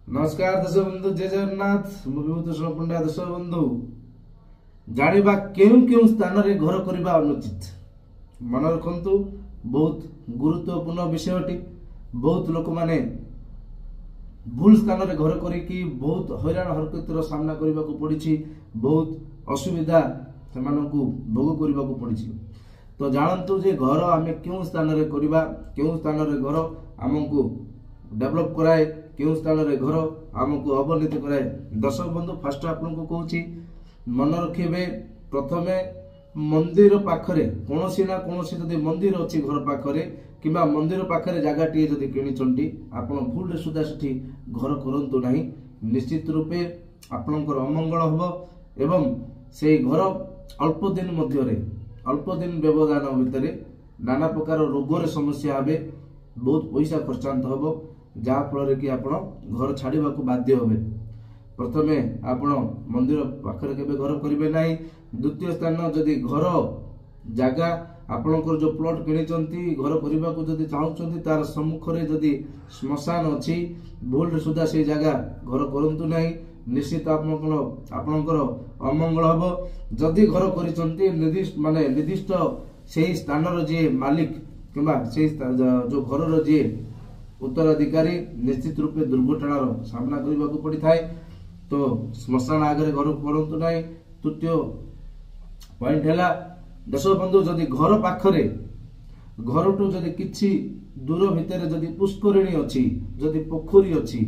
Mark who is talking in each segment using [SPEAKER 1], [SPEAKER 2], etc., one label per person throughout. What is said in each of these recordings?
[SPEAKER 1] नमस्कार दर्शक बंधु, जय जगन्नाथ। मुभूषण पंडा। दर्शक बंधु, जानिबा केउं केउं स्थान रे घर करबा अनुचित। मन रखंतु, बहुत गुरुत्वपूर्ण विषयटी। बहुत लोक माने भूल स्थान रे घर करिकी बहुत हैरान हरकतर सामना करबा को पड़िछि, बहुत असुविधा सेमानकु भोग करबा को पड़िछि। तो जानंतु जे घर आमे केउं स्थान रे करबा, केउं स्थान रे घर हमकु डेवलप कराए, केउं स्थान रे घर हमकु अवनति कराए। दर्शक बंधु, फर्स्ट आपनको कहूछि मन रखिबे, प्रथमे मंदिर पाखरे कोनोसी ना कोनोसी जदि मंदिर अछि घर पाखरे किबा मंदिर पाखरे जगहटी जदि किनिचंती, आपण भूल रे सुदा सेठी घर करंतु नाही। निश्चित रूपे आपणकर अमंगल हबो एवं से घर अल्प दिन मध्यरे, अल्प दिन व्यवधान भितरे नाना प्रकार रोग रे समस्या आबे, बहुत पैसा खर्चांत हबो, जहा फल कि आपण घर छाड़ीबा को बाध्य होबे। प्रथमे आपण मंदिर पाखरे केबे घर करिवे नाही। द्वितीय स्थान, जदि घर जागा आपणकर जो प्लॉट किनिचंती घर करिबा को जदि चाहुचंती, तार सम्मुख रे जदि श्मशान अछि, भूल रे सुदा से जगह घर करंतु नाही। निश्चित आपणकर अमंगल हबो। जदि घर करिचंती निर्दिष्ट सेही स्थान रो जे मालिक किबा सेही जो घर रो जे उत्तराधिकारी निश्चित रूपे दुर्घटनार सामना करने को पड़ी थाए। तो श्मशान आगे घर करंतु नाही। तृतीय पॉइंट हैला, दर्शक बंधु, जदि घर पाखरे घरटू जदि किछि दूर भितर जदि पुष्करिणी अछि, जदि पोखरी अछि,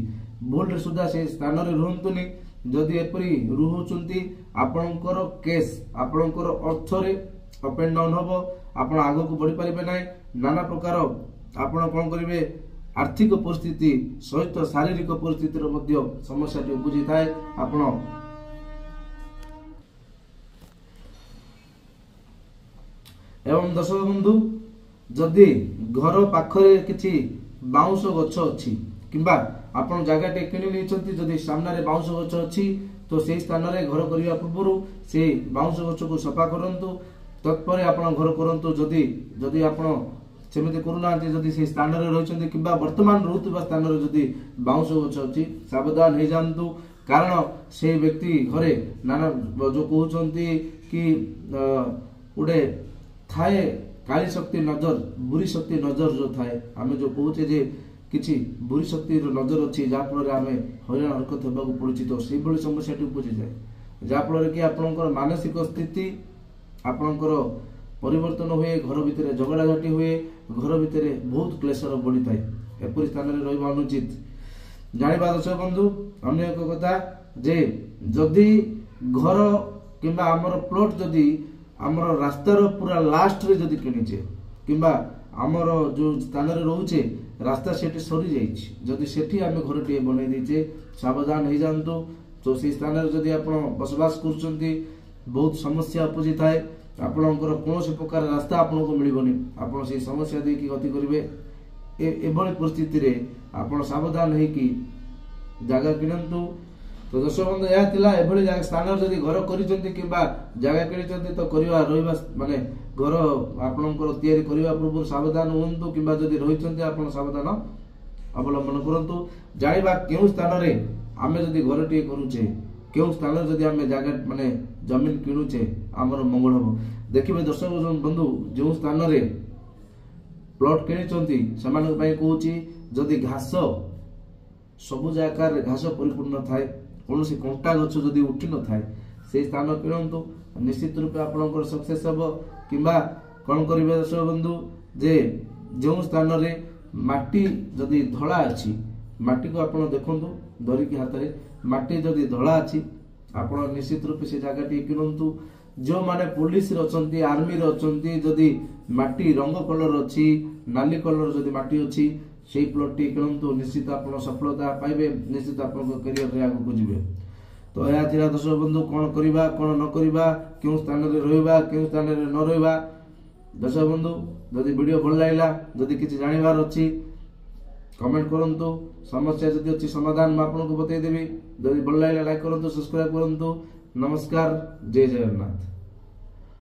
[SPEAKER 1] भूल रे सुदा से स्थान रे रहंतुनी। जदि एपरी रुहुचंती, आपणकर केस आपणकर अर्थ रे अप एंड डाउन हबो, आपण आगो को बढ़ी परिबे नाही। नाना प्रकार आपण कोन करिवे, आर्थिक परिस्थिति सहित शारीरिक परिस्थितिर मध्य समस्या उपजी थाए। आपण एवं दर्शक बंधु, जदि घर पाखरे किछि बाउंस गछ अछि किबा आपण जगह टे किनि लेचंती, जदि सामने रे बाउंस गछ अछि, तो सेही स्थान रे घर करिया पूर्व से बाउंस गछ को सफा करंतु, तत्पर आपण घर करंतु। जदि आपण सेमिति करूना, जदि से स्थान रे रहचंती किबा वर्तमान रहउतबा स्थान रे जदि बाउंस गछ अछि, सावधान हे जानतु। कारण से व्यक्ति घरे नाना जो कहउचंती कि उडे थाए काली शक्ति नजर, बुरी शक्ति नजर जो थाए, आमे जो कहउचे जे किछि बुरी शक्ति रो नजर अछि, जा फल आमे हैरान हरकत हेबाकू पड़ुछि। तो सेही भली समस्या उपजी जाए, जा फल कि आपनकर मानसिक स्थिति आपनकर परिवर्तन हुए, घर भितर झगड़ा झाटी हुए, घर भितर बहुत क्लेशर बढ़ी थाए। एपरी स्थान रे रहबा अनुचित। जानिबा दर्शक बंधु, अन्य एक कथा जे जदि घर किबा हमर प्लॉट जदि हमर रास्तार पूरा लास्ट रे जदि किनिचे किबा हमर जो स्थान रे रहउचे रास्ता सेठी सरी जाइछि, जदि सेठी आमे घर टिए बनै दैचे, सावधान हे जानतु। तो से स्थान रे जदि आपण बसवास करचंती, बहुत समस्या उपजी थाए। आपणकर कौन प्रकार रास्ता आपन को मिलबनी, आपण से समस्या दे कि गति करिवे। एभली परिस्थिति रे आपण सावधान हे कि जगह किनंतु। तो दर्शक बंधु, या थिला एभली जगह स्थान जदि घर करिसंती किबा जगह किनिसंती, तो करिवा रहिबा माने घर आपणकर तयारी करिवा पूर्व सावधान होंतु, किबा जदि रहिसंती आपण सावधान अवलंबन करंतु। जानिबा केउ स्थान रे आमे जदि घर टिए करूचे, केउ स्थान रे जदि आमे जगह माने जमीन किणुचे, आमर मंगल हबो। देखिबे दर्शक बंधु, जो स्थान रे प्लॉट किनिचंती सेमानक पई कहूची, जदि घास सबुज आकार घास परिपूर्ण थाए, कोनोसी कंटा गछ जदि उठी न थाए, से स्थान किणंतु। निश्चित रूपे आपनकर सक्सेस हबो। किबा कोन करिवे दर्शक बंधु, जे जो स्थान रे माटी जदि धळा अछि, माटी को आपण देखंतु धरि के हाथ रे, माटी जदि धळा अछि, आपण निश्चित रूपे से जगहटी किणंतु। जो माने पुलिस रे अछंती, आर्मी रे अछंती, जदि माटी रंग कलर अछि, नाली कलर जदि माटी अछि, सेही प्लॉट टी किणंतु। निश्चित आपण सफलता पाइबे, निश्चित आपण करियर रे आगु जिवे। तो या थिला दर्शक बंधु, कोन करिबा कोन न करिबा, केउ स्थान रे रहइबा केउ स्थान रे न रहइबा। दर्शक बंधु, जदि वीडियो भल लागला, जदि किछि जानिबार अछि कमेंट करंतु। समस्या जदि अछि समाधान मैं आपको बतई देबी। जदि भल लागला लाइक करंतु, सब्सक्राइब करंतु। नमस्कार, जय जगन्नाथ।